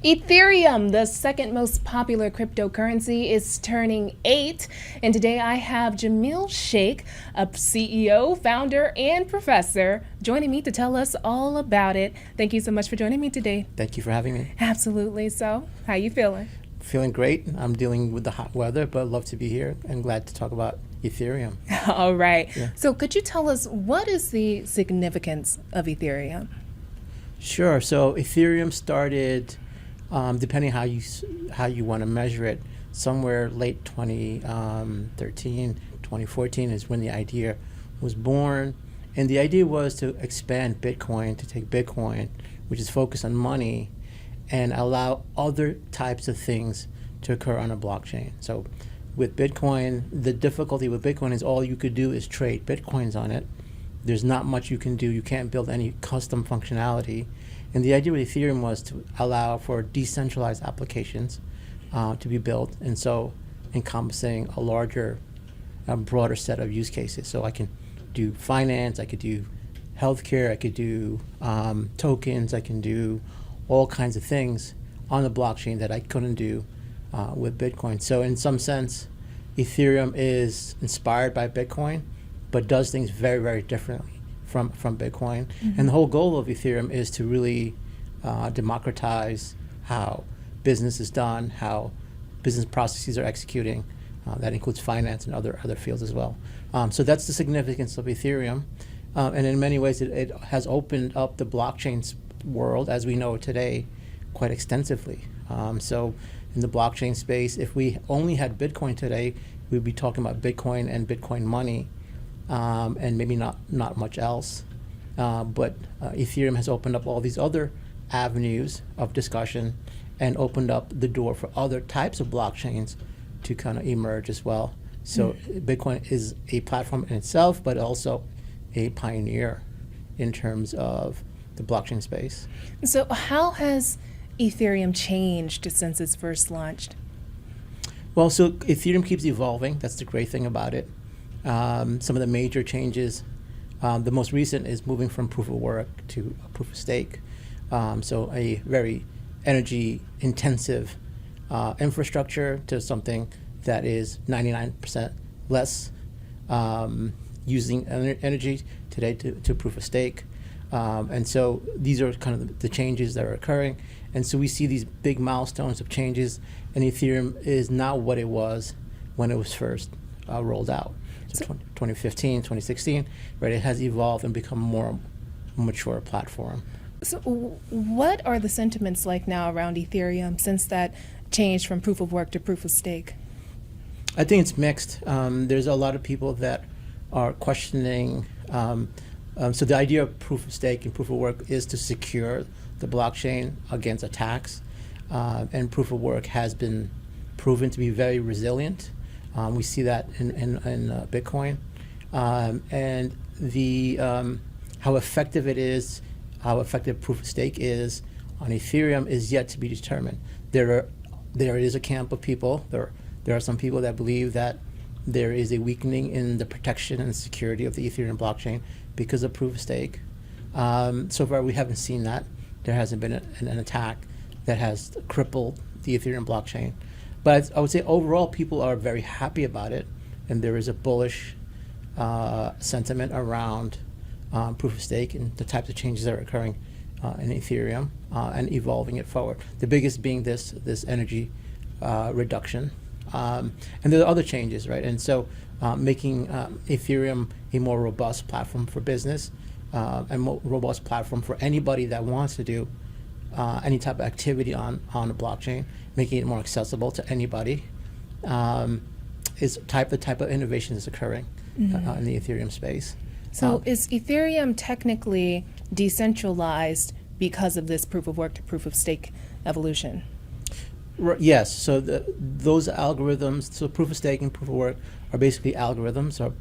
Ethereum, the second most popular cryptocurrency, is turning 8. And today I have Jamiel Sheikh, a CEO, founder, and professor, joining me to tell us all about it. Thank you so much for joining me today. Thank you for having me. Absolutely. So, how you feeling? Feeling great. I'm dealing with the hot weather, but love to be here and glad to talk about Ethereum. All right. Yeah. So could you tell us what is the significance of Ethereum? Sure. So Ethereum started, depending how you want to measure it, somewhere late 2013, 2014 is when the idea was born. And the idea was to expand Bitcoin, to take Bitcoin, which is focused on money, and allow other types of things to occur on a blockchain. So with Bitcoin, the difficulty with Bitcoin is all you could do is trade Bitcoins on it. There's not much you can do. You can't build any custom functionality. And the idea with Ethereum was to allow for decentralized applications to be built, and so encompassing a larger, broader set of use cases. So I can do finance, I could do healthcare, I could do tokens, I can do all kinds of things on the blockchain that I couldn't do with Bitcoin. So in some sense, Ethereum is inspired by Bitcoin, but does things very, very differently from Bitcoin. Mm-hmm. And the whole goal of Ethereum is to really democratize how business is done, how business processes are executing. That includes finance and other fields as well. So that's the significance of Ethereum. And in many ways, it has opened up the blockchain world as we know it today quite extensively. So in the blockchain space, if we only had Bitcoin today, we'd be talking about Bitcoin and Bitcoin money, and maybe not much else. But Ethereum has opened up all these other avenues of discussion and opened up the door for other types of blockchains to kind of emerge as well. So Bitcoin is a platform in itself, but also a pioneer in terms of the blockchain space. So how has Ethereum changed since it's first launched? Well, so Ethereum keeps evolving. That's the great thing about it. Some of the major changes, the most recent is moving from proof of work to proof of stake. So a very energy intensive infrastructure to something that is 99% less using energy today to proof of stake. And so these are kind of the changes that are occurring. And so we see these big milestones of changes, and Ethereum is now what it was when it was first rolled out. So 2015, 2016, right? It has evolved and become a more mature platform. So what are the sentiments like now around Ethereum since that changed from proof of work to proof of stake? I think it's mixed. There's a lot of people that are questioning. So the idea of proof of stake and proof of work is to secure the blockchain against attacks. And proof of work has been proven to be very resilient. We see that in Bitcoin. And the how effective it is, how effective proof of stake is on Ethereum is yet to be determined. There is a camp of people. There are some people that believe that there is a weakening in the protection and security of the Ethereum blockchain because of proof of stake. So far, we haven't seen that. There hasn't been an attack that has crippled the Ethereum blockchain. But I would say overall, people are very happy about it, and there is a bullish sentiment around proof of stake and the types of changes that are occurring in Ethereum and evolving it forward. The biggest being this energy reduction. And there are other changes, right? And so making Ethereum a more robust platform for business, and more robust platform for anybody that wants to do any type of activity on a blockchain, making it more accessible to anybody, is the type of innovation that's occurring in the Ethereum space. So is Ethereum technically decentralized because of this proof of work to proof of stake evolution? Yes, so those algorithms, so proof of stake and proof of work are basically algorithms, or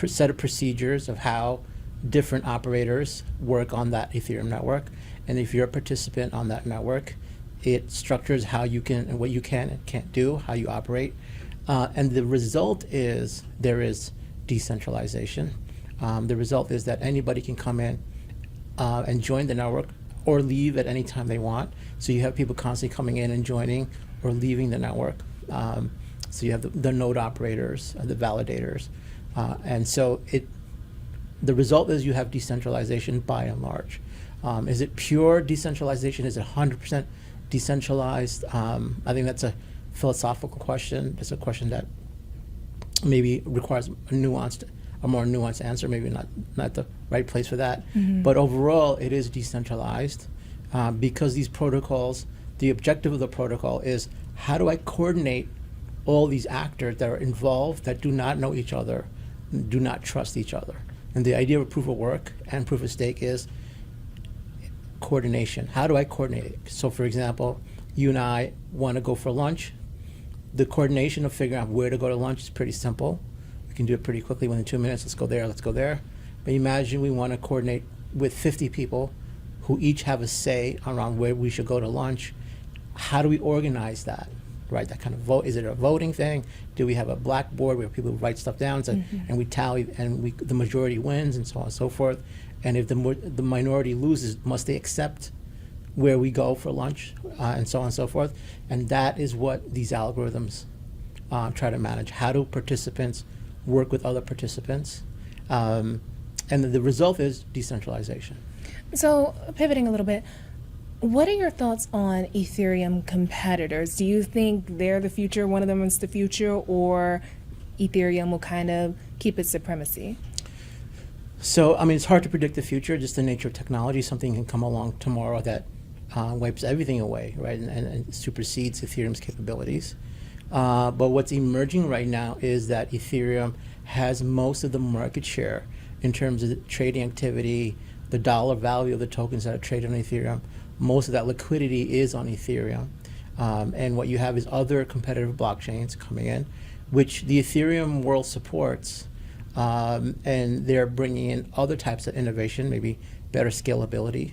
set of procedures of how different operators work on that Ethereum network. And if you're a participant on that network, it structures how you can and what you can and can't do, how you operate. And the result is there is decentralization. The result is that anybody can come in and join the network or leave at any time they want. So you have people constantly coming in and joining or leaving the network. So you have the node operators, the validators. And so the result is you have decentralization by and large. Is it pure decentralization? Is it 100% decentralized? I think that's a philosophical question. It's a question that maybe requires a more nuanced answer, maybe not the right place for that. Mm-hmm. But overall, it is decentralized because these protocols, the objective of the protocol is how do I coordinate all these actors that are involved that do not know each other, do not trust each other. And the idea of proof of work and proof of stake is coordination. How do I coordinate it? So for example, you and I want to go for lunch. The coordination of figuring out where to go to lunch is pretty simple. We can do it pretty quickly within 2 minutes. Let's go there, let's go there. But imagine we want to coordinate with 50 people who each have a say around where we should go to lunch. How do we organize that? Right, that kind of vote. Is it a voting thing? Do we have a blackboard where people write stuff down and we tally and the majority wins and so on and so forth? And if the minority loses, must they accept where we go for lunch and so on and so forth? And that is what these algorithms try to manage. How do participants work with other participants? And the result is decentralization. So pivoting a little bit, what are your thoughts on Ethereum competitors? Do you think they're the future, one of them is the future, or Ethereum will kind of keep its supremacy? So, I mean, it's hard to predict the future, just the nature of technology. Something can come along tomorrow that wipes everything away, right, and supersedes Ethereum's capabilities. But what's emerging right now is that Ethereum has most of the market share in terms of the trading activity, the dollar value of the tokens that are traded on Ethereum. Most of that liquidity is on Ethereum. And what you have is other competitive blockchains coming in, which the Ethereum world supports. And they're bringing in other types of innovation, maybe better scalability.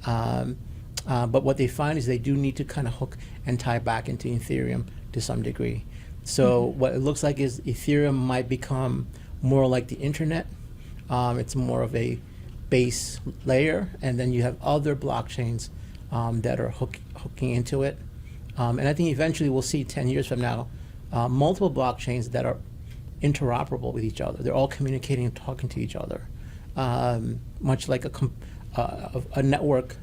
But what they find is they do need to kind of hook and tie back into Ethereum to some degree. So what it looks like is Ethereum might become more like the internet. It's more of a base layer, and then you have other blockchains that are hooking into it. And I think eventually we'll see 10 years from now, multiple blockchains that are interoperable with each other. They're all communicating and talking to each other. Much like a network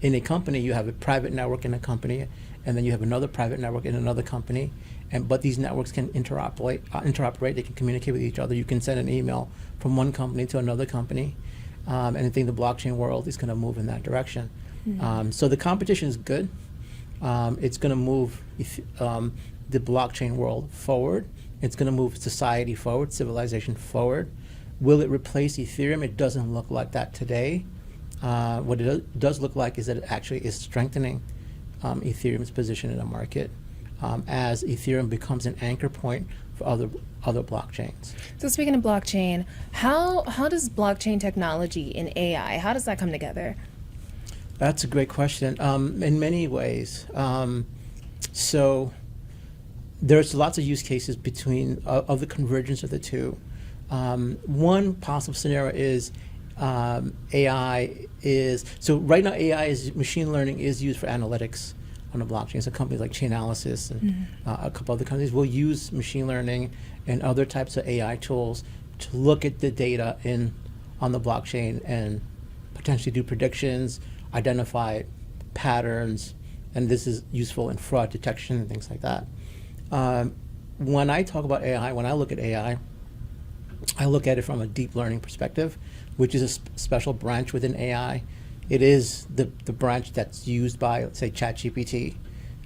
in a company, you have a private network in a company, and then you have another private network in another company. But these networks can interoperate, they can communicate with each other. You can send an email from one company to another company. And I think the blockchain world is going to move in that direction. So the competition is good. It's going to move the blockchain world forward. It's going to move society forward, civilization forward. Will it replace Ethereum? It doesn't look like that today. What it does look like is that it actually is strengthening Ethereum's position in the market as Ethereum becomes an anchor point for other blockchains. So speaking of blockchain, how does blockchain technology and AI, how does that come together? That's a great question. In many ways. So there's lots of use cases between of the convergence of the two. One possible scenario is AI is, so right now AI is, machine learning is used for analytics on the blockchain. So companies like Chainalysis and a couple other companies will use machine learning and other types of AI tools to look at the data on the blockchain and potentially do predictions, identify patterns, and this is useful in fraud detection and things like that. When I talk about AI, when I look at AI, I look at it from a deep learning perspective, which is a special branch within AI. It is the branch that's used by, let's say, ChatGPT.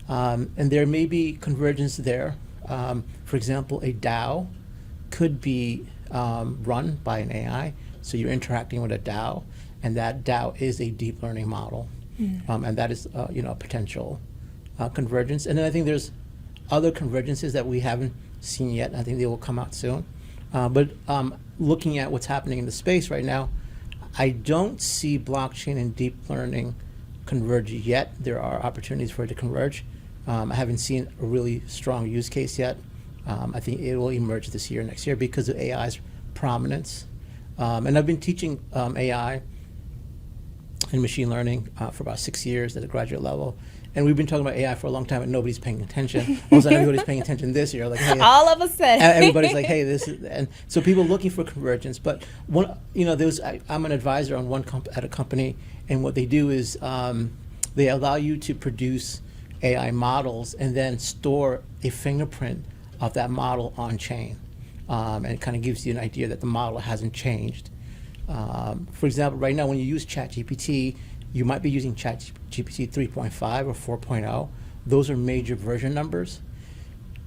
And there may be convergence there. For example, a DAO could be run by an AI. So you're interacting with a DAO, and that DAO is a deep learning model. And that is a potential convergence. And then I think there's other convergences that we haven't seen yet. I think they will come out soon. But looking at what's happening in the space right now, I don't see blockchain and deep learning converge yet. There are opportunities for it to converge. I haven't seen a really strong use case yet. I think it will emerge this year, next year, because of AI's prominence. And I've been teaching AI in machine learning for about 6 years at a graduate level. And we've been talking about AI for a long time, and nobody's paying attention. All of a sudden, everybody's paying attention this year. Like, hey, all of a sudden, everybody's like, "Hey, this is." And so people are looking for convergence. But I'm an advisor on at a company, and what they do is they allow you to produce AI models and then store a fingerprint of that model on chain, and it kind of gives you an idea that the model hasn't changed. For example, right now when you use ChatGPT, you might be using ChatGPT 3.5 or 4.0. Those are major version numbers.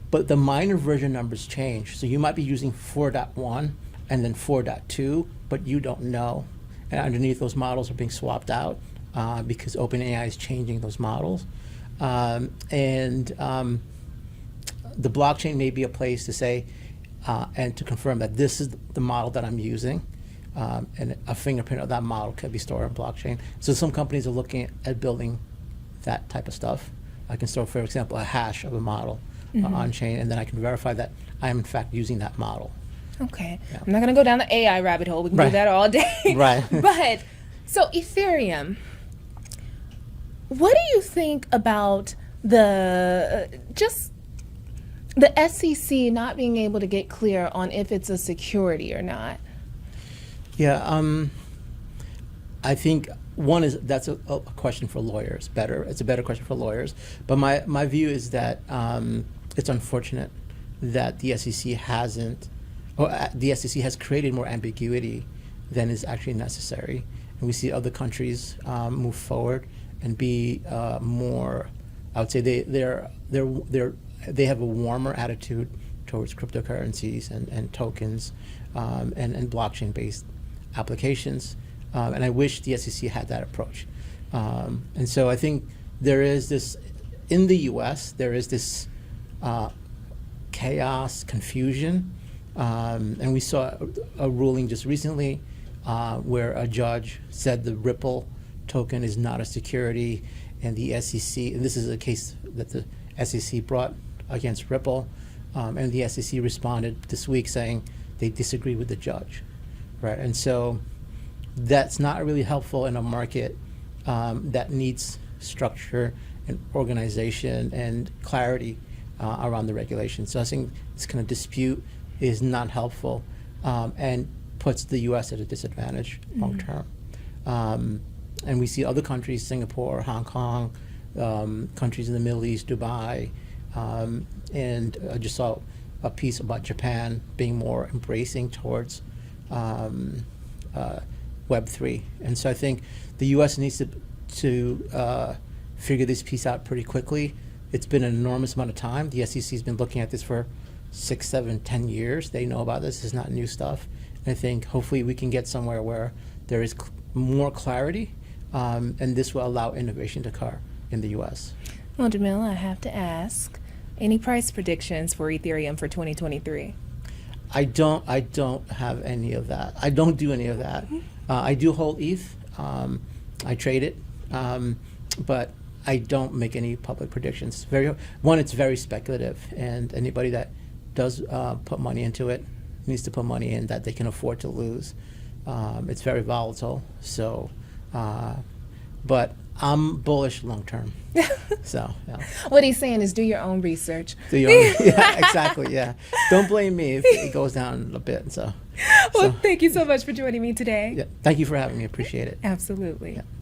But the minor version numbers change. So you might be using 4.1 and then 4.2, but you don't know. And underneath those models are being swapped out because OpenAI is changing those models. The blockchain may be a place to say and to confirm that this is the model that I'm using. And a fingerprint of that model could be stored on blockchain. So some companies are looking at building that type of stuff. I can store, for example, a hash of a model on chain, and then I can verify that I am in fact using that model. Okay. Yeah. I'm not going to go down the AI rabbit hole. We can do that all day. Right. But, so Ethereum, what do you think about the SEC not being able to get clear on if it's a security or not? Yeah, I think one is that's a question for lawyers. It's a better question for lawyers. But my view is that it's unfortunate that the SEC the SEC has created more ambiguity than is actually necessary, and we see other countries move forward and be more. I would say they have a warmer attitude towards cryptocurrencies and tokens and blockchain-based applications, and I wish the SEC had that approach. And so I think there is this, in the US, there is this chaos, confusion, and we saw a ruling just recently where a judge said the Ripple token is not a security, and the SEC, and this is a case that the SEC brought against Ripple, and the SEC responded this week saying they disagree with the judge. Right, and so that's not really helpful in a market that needs structure and organization and clarity around the regulation. So I think this kind of dispute is not helpful and puts the U.S. at a disadvantage long term. And we see other countries, Singapore, Hong Kong, countries in the Middle East, Dubai, and I just saw a piece about Japan being more embracing towards Web3, and so I think the U.S. needs to figure this piece out pretty quickly. It's been an enormous amount of time. The SEC has been looking at this for 6, 7, 10 years. They know about this. This is not new stuff. And I think hopefully we can get somewhere where there is more clarity, and this will allow innovation to occur in the U.S. Well, Jamiel, I have to ask, any price predictions for Ethereum for 2023? I don't have any of that. I don't do any of that. I do hold ETH. I trade it, but I don't make any public predictions. It's very speculative, and anybody that does put money into it needs to put money in that they can afford to lose. It's very volatile. So, but I'm bullish long term. So, yeah. What he's saying is do your own research. Yeah, exactly. Yeah. Don't blame me if it goes down a bit. Well, thank you so much for joining me today. Yeah. Thank you for having me. Appreciate it. Absolutely. Yeah.